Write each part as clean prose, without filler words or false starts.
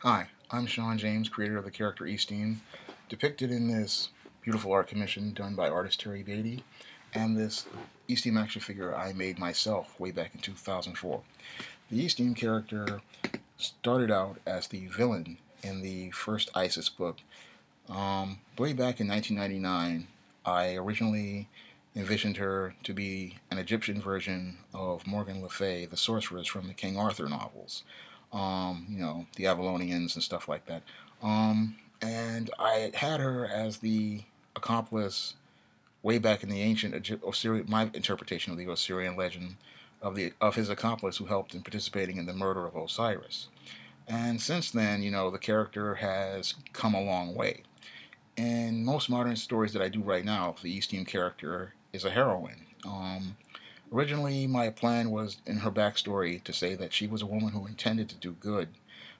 Hi, I'm Shawn James, creator of the character Easteen, depicted in this beautiful art commission done by artist Terry Beatty, and this Easteen action figure I made myself way back in 2004. The Easteen character started out as the villain in the first ISIS book. Way back in 1999, I originally envisioned her to be an Egyptian version of Morgan Le Fay, the sorceress from the King Arthur novels. The Avalonians and stuff like that. And I had her as the accomplice way back in the ancient Osirian, my interpretation of the Osirian legend of his accomplice who helped in participating in the murder of Osiris. And since then, the character has come a long way. In most modern stories that I do right now, the East Team character is a heroine. Originally, my plan was in her backstory to say that she was a woman who intended to do good,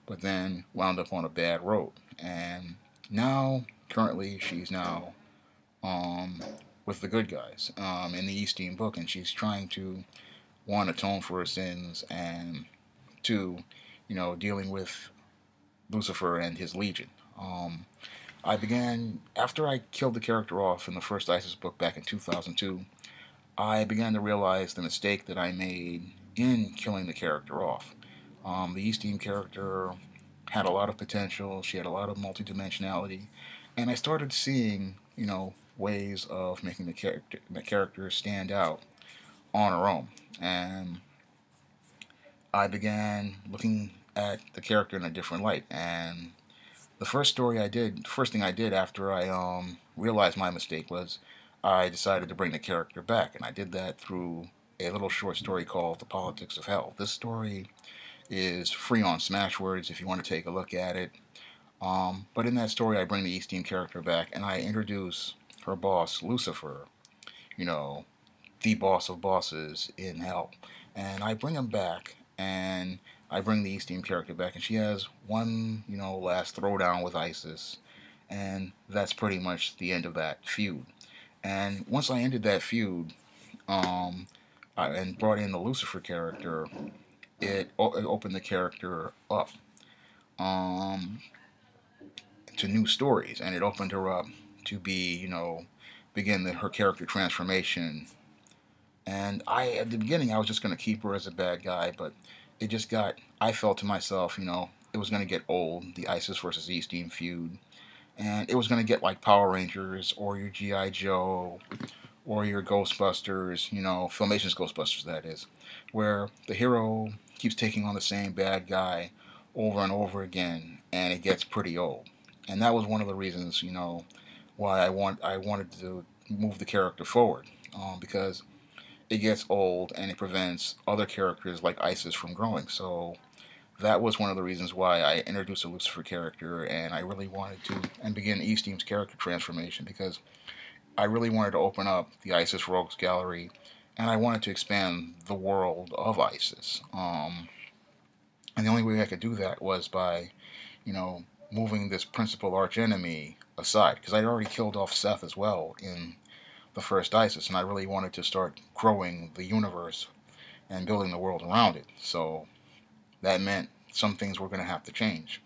but then wound up on a bad road. And now, currently, she's now um, with the good guys in the East Team book, and she's trying to, one, atone for her sins, and two, dealing with Lucifer and his legion. I began, after I killed the character off in the first ISIS book back in 2002, I began to realize the mistake that I made in killing the character off. The East Team character had a lot of potential, she had a lot of multidimensionality, and I started seeing, ways of making the character stand out on her own. And I began looking at the character in a different light. And first thing I did after I realized my mistake was I decided to bring the character back, and I did that through a little short story called The Politics of Hell. This story is free on Smashwords if you want to take a look at it. But in that story, I bring the East Team character back, and I introduce her boss, Lucifer, you know, the boss of bosses in hell. And I bring him back, and I bring the East Team character back, and she has one, last throwdown with ISIS, and that's pretty much the end of that feud. And once I ended that feud, um, and brought in the Lucifer character, it opened the character up um, to new stories, and it opened her up to be, begin her character transformation. And at the beginning, I was just going to keep her as a bad guy, but I felt to myself, it was going to get old, the ISIS versus East Team feud. And it was going to get like Power Rangers or your G.I. Joe or your Ghostbusters, Filmation's Ghostbusters, that is, where the hero keeps taking on the same bad guy over and over again, and it gets pretty old. And that was one of the reasons, why I wanted to move the character forward, because it gets old and it prevents other characters like Isis from growing. So that was one of the reasons why I introduced a Lucifer character, and I really wanted to and begin East Team's character transformation because I really wanted to open up the ISIS Rogues Gallery, and I wanted to expand the world of ISIS. And the only way I could do that was by, you know, moving this principal archenemy aside, because I'd already killed off Seth as well in the first ISIS, and I really wanted to start growing the universe and building the world around it. So that meant some things were going to have to change.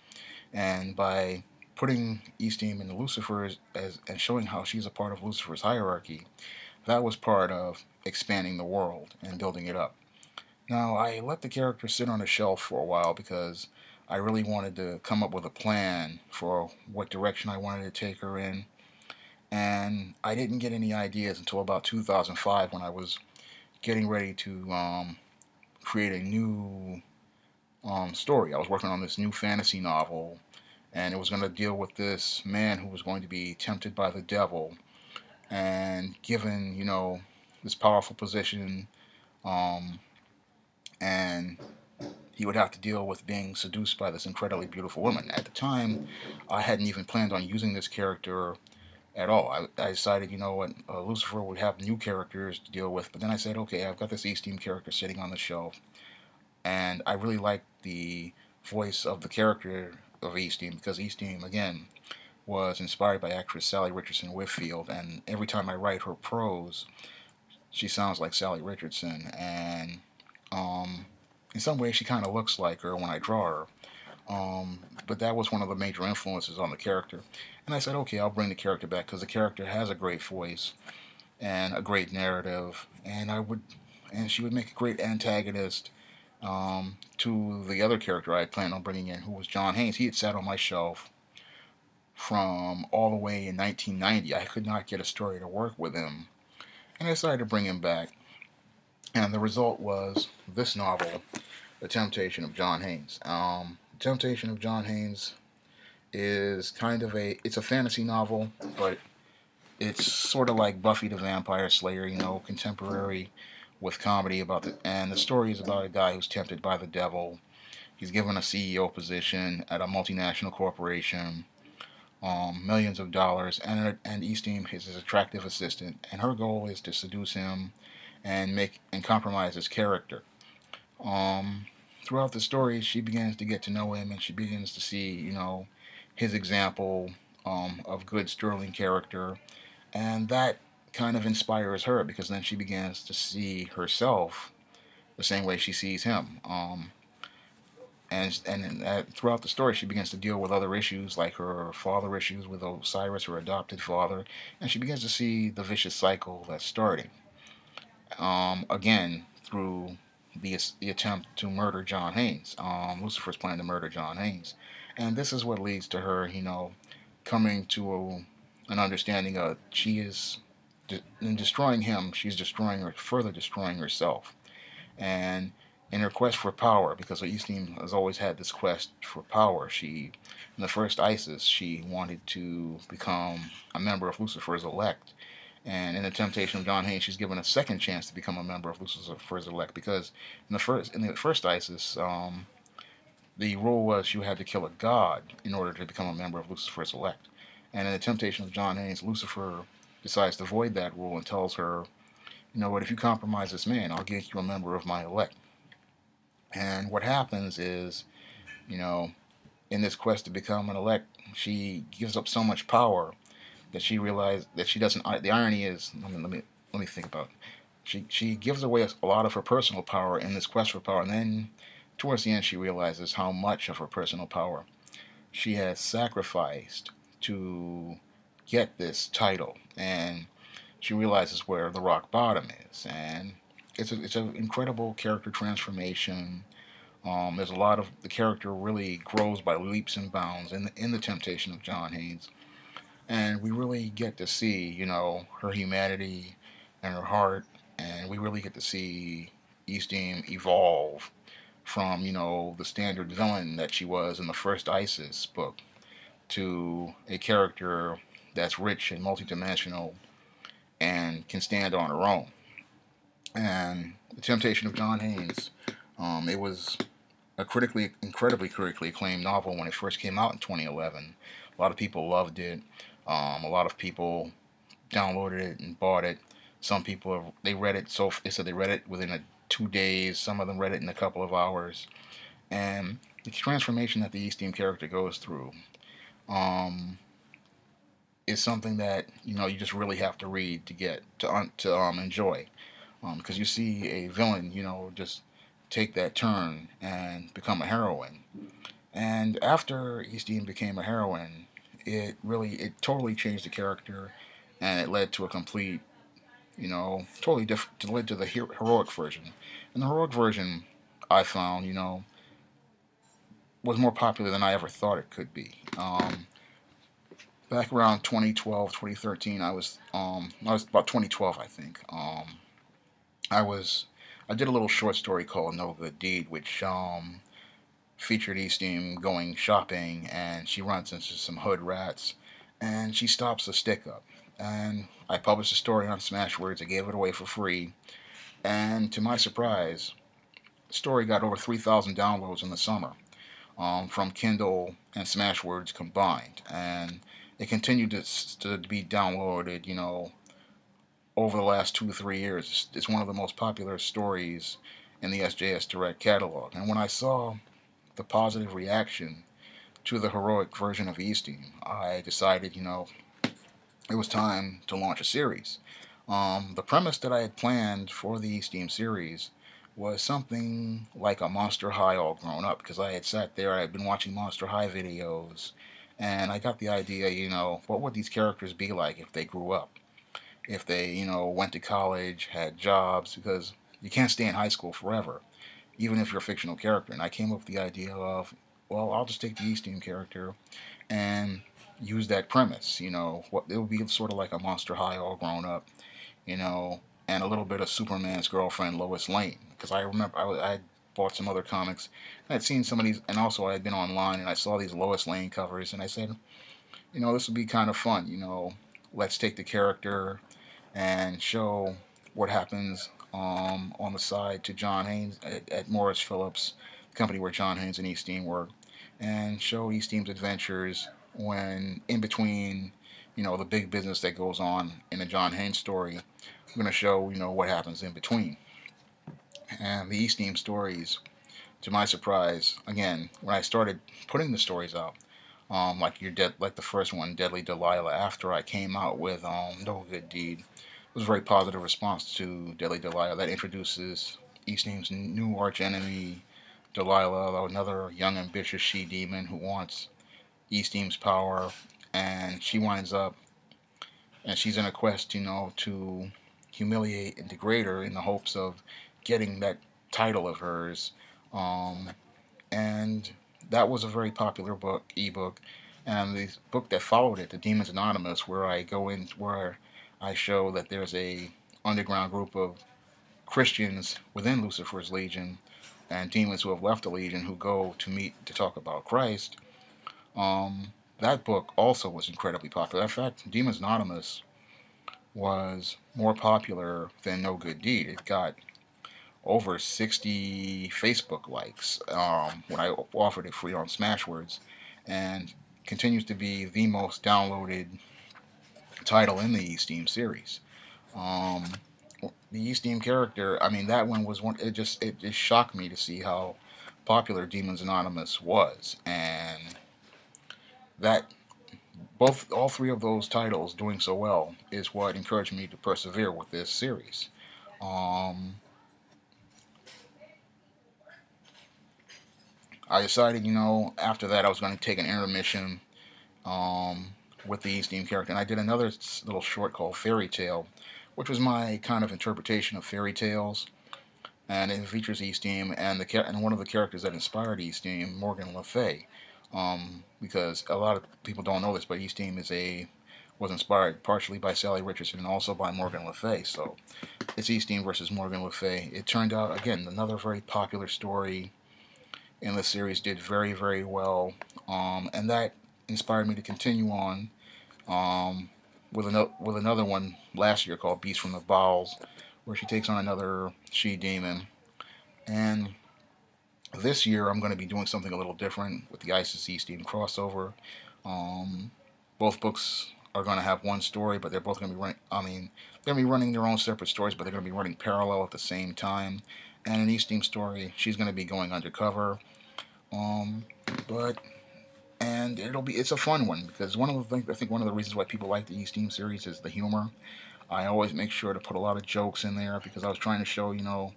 And by putting Eastine into Lucifer and showing how she's a part of Lucifer's hierarchy, that was part of expanding the world and building it up. Now, I let the character sit on a shelf for a while because I really wanted to come up with a plan for what direction I wanted to take her in. And I didn't get any ideas until about 2005 when I was getting ready to create a new story. I was working on this new fantasy novel, and it was going to deal with this man who was going to be tempted by the devil and given, this powerful position, um, and he would have to deal with being seduced by this incredibly beautiful woman. At the time, I hadn't even planned on using this character at all. I decided, what, Lucifer would have new characters to deal with, but then I said, okay, I've got this East Team character sitting on the shelf, and I really liked the voice of the character of East Team because East Team, again, was inspired by actress Sally Richardson-Whitfield, and every time I write her prose, she sounds like Sally Richardson, and um, in some ways she kind of looks like her when I draw her. But that was one of the major influences on the character. And I said, okay, I'll bring the character back because the character has a great voice and a great narrative, and she would make a great antagonist to the other character I had planned on bringing in, who was John Haynes. He had sat on my shelf from all the way in 1990. I could not get a story to work with him, and I decided to bring him back. And the result was this novel, The Temptation of John Haynes. Temptation of John Haynes is it's a fantasy novel, but it's sort of like Buffy the Vampire Slayer, contemporary with comedy and the story is about a guy who's tempted by the devil. He's given a CEO position at a multinational corporation, millions of dollars, and Eastine is his attractive assistant, and her goal is to seduce him and compromise his character. Throughout the story, she begins to get to know him, and she begins to see, his example of good sterling character, and that kind of inspires her because then she begins to see herself the same way she sees him. Throughout the story, she begins to deal with other issues like her father issues with Osiris, her adopted father, and she begins to see the vicious cycle that's starting. Again, through the attempt to murder John Haynes. Lucifer's plan to murder John Haynes. And this is what leads to her, coming to an understanding of in destroying him, she's further destroying herself. And in her quest for power, because Eastine has always had this quest for power, in the first Isis, she wanted to become a member of Lucifer's elect. And in the Temptation of John Haynes, she's given a second chance to become a member of Lucifer's elect, because in the first Isis, the rule was you had to kill a god in order to become a member of Lucifer's elect. And in the Temptation of John Haynes, Lucifer decides to void that rule and tells her, you know what, if you compromise this man, I'll get you a member of my elect. And what happens is, in this quest to become an elect, she gives up so much power that she realized that she doesn't. The irony is, let me think about it. She gives away a lot of her personal power in this quest for power, and then towards the end, she realizes how much of her personal power she has sacrificed to get this title, and she realizes where the rock bottom is, and it's an incredible character transformation. There's a lot of the character really grows by leaps and bounds in the Temptation of John Haynes, and we really get to see her humanity and her heart, and we really get to see Eastine evolve from the standard villain that she was in the first Isis book to a character that's rich and multidimensional and can stand on her own. And The Temptation of John Haynes, it was a incredibly critically acclaimed novel when it first came out in 2011. A lot of people loved it. A lot of people downloaded it and bought it. Some people they read it, so they said they read it within 2 days. Some of them read it in a couple of hours. And the transformation that the Eastine character goes through is something that you just really have to read to get to enjoy, because you see a villain just take that turn and become a heroine. And after Eastine became a heroine, it totally changed the character, and it led to a complete totally different, led to the heroic version. And the heroic version, I found was more popular than I ever thought it could be. Back around 2012, 2013, I was about 2012, I think. I did a little short story called No Good Deed, which featured Eastine going shopping, and she runs into some hood rats, and she stops a stick up. And I published a story on Smashwords. I gave it away for free, and to my surprise, the story got over 3,000 downloads in the summer, from Kindle and Smashwords combined, and it continued to be downloaded, over the last 2 or 3 years. It's one of the most popular stories in the SJS Direct catalog. And when I saw the positive reaction to the heroic version of Eastine, I decided, it was time to launch a series. The premise that I had planned for the Eastine series was something like a Monster High all grown up, because I had sat there, I had been watching Monster High videos, and I got the idea, what would these characters be like if they grew up? If they, went to college, had jobs, because you can't stay in high school forever, even if you're a fictional character. And I came up with the idea of, well, I'll just take the East Team character and use that premise. What it would be sort of like a Monster High all grown up, you know, and a little bit of Superman's girlfriend Lois Lane, because I remember I had bought some other comics. I had seen some of these, and also I had been online and I saw these Lois Lane covers, and I said, this would be kind of fun. Let's take the character and show what happens on the side to John Haynes at Morris Phillips, the company where John Haynes and East Team work, and show East Team's adventures when in between, the big business that goes on in a John Haynes story. I'm going to show, what happens in between. And the East Team stories, to my surprise, again, when I started putting the stories out, like the first one, Deadly Delilah, after I came out with No Good Deed, it was a very positive response to Deadly Delilah. That introduces East Team's new arch enemy, Delilah, another young, ambitious she-demon who wants East Team's power, and she winds up, and she's in a quest, to humiliate and degrade her in the hopes of getting that title of hers. Um, and that was a very popular ebook. And the book that followed it, The Demons Anonymous, where I show that there's a underground group of Christians within Lucifer's Legion and demons who have left the Legion who go to meet to talk about Christ. That book also was incredibly popular. In fact, Demons Anonymous was more popular than No Good Deed. It got over 60 Facebook likes when I offered it free on Smashwords, and continues to be the most downloaded title in the East Team series. Um, the East Team character, I mean, that one was one. It just shocked me to see how popular Demons Anonymous was, and that all three of those titles doing so well is what encouraged me to persevere with this series. Um, I decided, after that I was going to take an intermission um, with the East Team character, and I did another little short called Fairy Tale, which was my kind of interpretation of fairy tales, and it features East Team and one of the characters that inspired East Team, Morgan Le Fay, because a lot of people don't know this, but East Team was inspired partially by Sally Richardson and also by Morgan Le Fay. So it's East Team versus Morgan Le Fay. It turned out, again, another very popular story in the series, did very, very well, and that inspired me to continue on um, with another one last year called Beast from the Bowels, where she takes on another she-demon. And this year I'm going to be doing something a little different with the Isis East Team crossover. Um, both books are going to have one story, but they're both going to be running. I mean, they're going to be running their own separate stories, but they're going to be running parallel at the same time. And an East Team story, she's going to be going undercover. Um, but and it's a fun one, because one of the things, I think one of the reasons why people like the East Team series is the humor. I always make sure to put a lot of jokes in there, because I was trying to show, I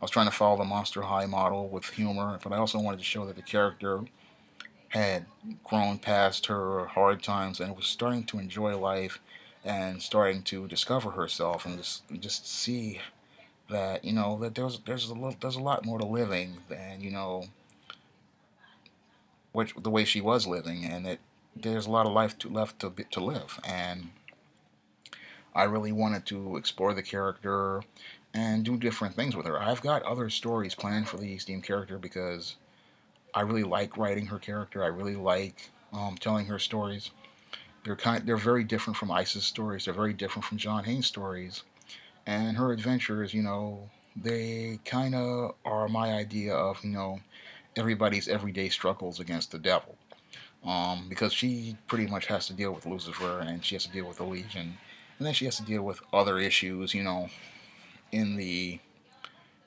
was trying to follow the Monster High model with humor, but I also wanted to show that the character had grown past her hard times and was starting to enjoy life and starting to discover herself, and just see that, that there's a lot more to living than, the way she was living, and that there's a lot of life left to live. And I really wanted to explore the character and do different things with her. I've got other stories planned for the East Team character, because I really like writing her character. I really like telling her stories. They're very different from Isis stories. They're very different from John Haynes stories. And her adventures, they kind of are my idea of, everybody's everyday struggles against the devil. Because she pretty much has to deal with Lucifer, and she has to deal with the Legion, and then she has to deal with other issues, in the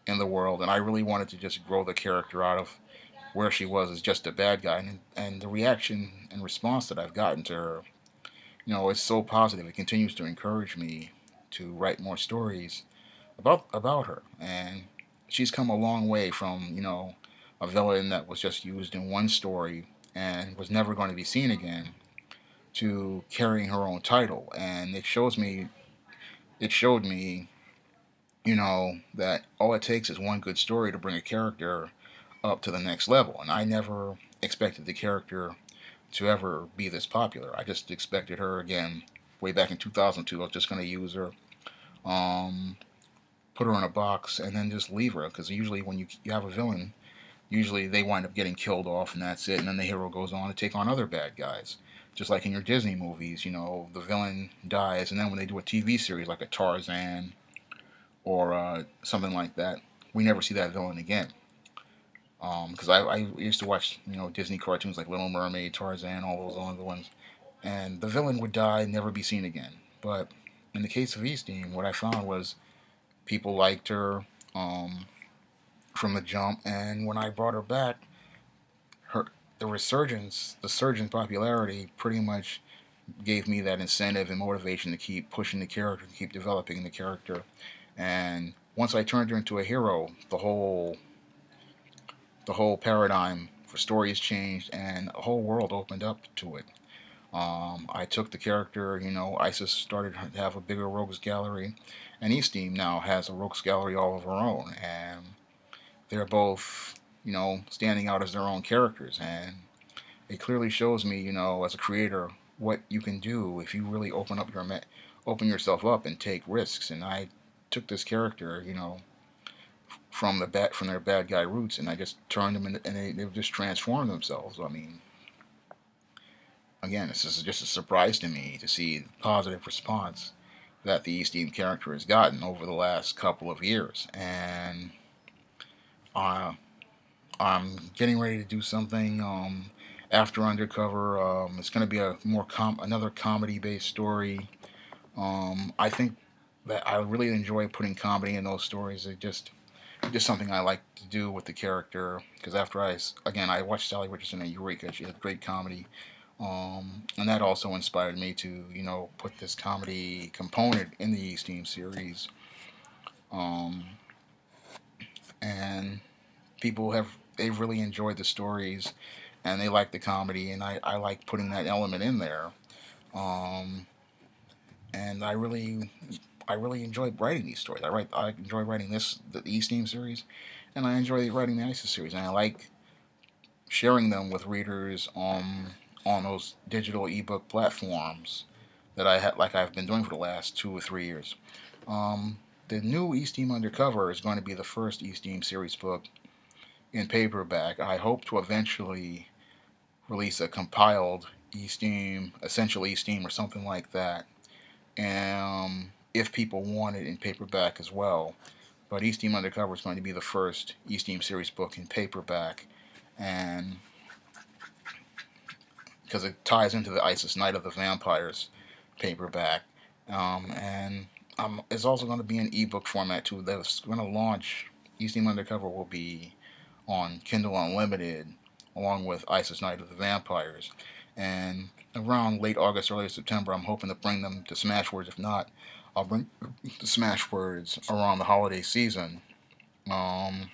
world. And I really wanted to just grow the character out of where she was as just a bad guy, and the reaction and response that I've gotten to her, is so positive. It continues to encourage me to write more stories about her. And she's come a long way from, you know, a villain that was just used in one story and was never going to be seen again, to carrying her own title. And it showed me, you know, that all it takes is one good story to bring a character up to the next level. And I never expected the character to ever be this popular. I just expected her, again, way back in 2002. I was just going to use her, um, put her in a box, and then just leave her. Because usually when you have a villain, usually they wind up getting killed off, and that's it. And then the hero goes on to take on other bad guys. Just like in your Disney movies, you know, the villain dies, and then when they do a TV series like a Tarzan or something like that, we never see that villain again. Because I used to watch, you know, Disney cartoons like Little Mermaid, Tarzan, all those other ones, and the villain would die and never be seen again. But in the case of Eastine, what I found was people liked her, um, from the jump, and when I brought her back, her the surge in popularity pretty much gave me that incentive and motivation to keep pushing the character, to keep developing the character. And once I turned her into a hero, the whole paradigm for stories changed, and a whole world opened up to it. I took the character, you know, Isis started to have a bigger rogues gallery, and Eastine now has a rogues gallery all of her own, and they're both, you know, standing out as their own characters, and it clearly shows me, you know, as a creator, what you can do if you really open yourself up and take risks. And I took this character, you know, from their bad guy roots, and I just turned them and they've just transformed themselves. I mean, again, this is just a surprise to me to see the positive response that the Eastine character has gotten over the last couple of years. And uh, I'm getting ready to do something after Undercover. It's going to be another comedy-based story. I think that I really enjoy putting comedy in those stories. Just something I like to do with the character. Because I watched Sally Richardson and Eureka. She had great comedy, and that also inspired me to, you know, put this comedy component in the East Team series. Um, and they've really enjoyed the stories, and they like the comedy, and I like putting that element in there. Um, and I really enjoy writing these stories. I enjoy writing the East Team series, and I enjoy writing the ISIS series, and I like sharing them with readers on those digital ebook platforms that I've been doing for the last 2 or 3 years. Um, the new East Team Undercover is going to be the first East Team series book in paperback. I hope to eventually release a compiled East-Team, Essential East-Team, or something like that. If people want it in paperback as well. But East-Team Undercover is going to be the first East-Team series book in paperback, and because it ties into the ISIS Night of the Vampires paperback. And It's also going to be an ebook format too. That's going to launch. East-Team Undercover will be on Kindle Unlimited, along with ISIS Night of the Vampires. And around late August, early September, I'm hoping to bring them to Smashwords. If not, I'll bring the Smashwords around the holiday season. Um,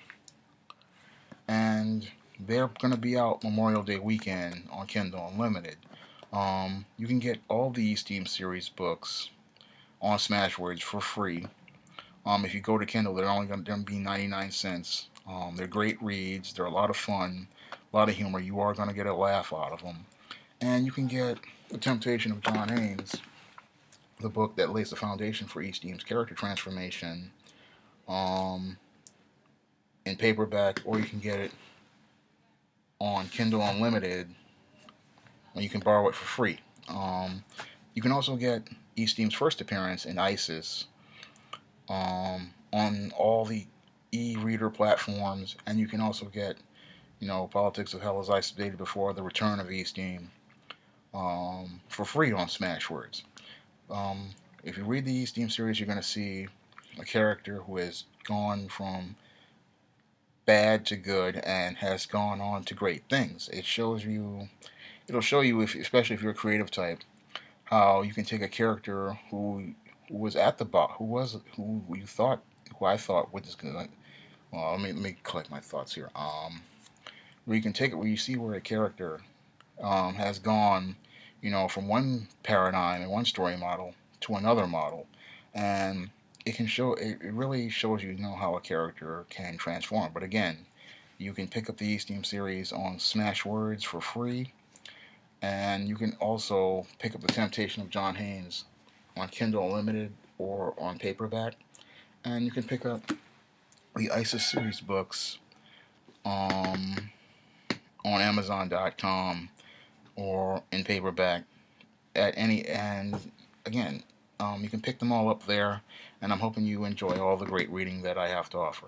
and they're going to be out Memorial Day weekend on Kindle Unlimited. You can get all the East Team series books on Smashwords for free. If you go to Kindle, they're only going to be 99 cents. They're great reads. They're a lot of fun, a lot of humor. You are going to get a laugh out of them. And you can get The Temptation of John Haynes, the book that lays the foundation for East Team's character transformation, um, in paperback, or you can get it on Kindle Unlimited, and you can borrow it for free. You can also get East Team's first appearance in ISIS on all the e-reader platforms, and you can also get, you know, Politics of Hell, as I stated before, the return of East Team, for free on Smashwords. Um, if you read the East Team series, you're going to see a character who has gone from bad to good and has gone on to great things. It'll show you, especially if you're a creative type, how you can take a character who was at the bottom, who I thought well, let me collect my thoughts here. Where you can take it, where you see where a character has gone, from one paradigm and one story model to another model, and it can show. It really shows how a character can transform. But again, you can pick up the East series on Smashwords for free, and you can also pick up The Temptation of John Haynes on Kindle Unlimited or on paperback, and you can pick up the ISIS series books um, on Amazon.com or in paperback at any. And again, you can pick them all up there, and I'm hoping you enjoy all the great reading that I have to offer.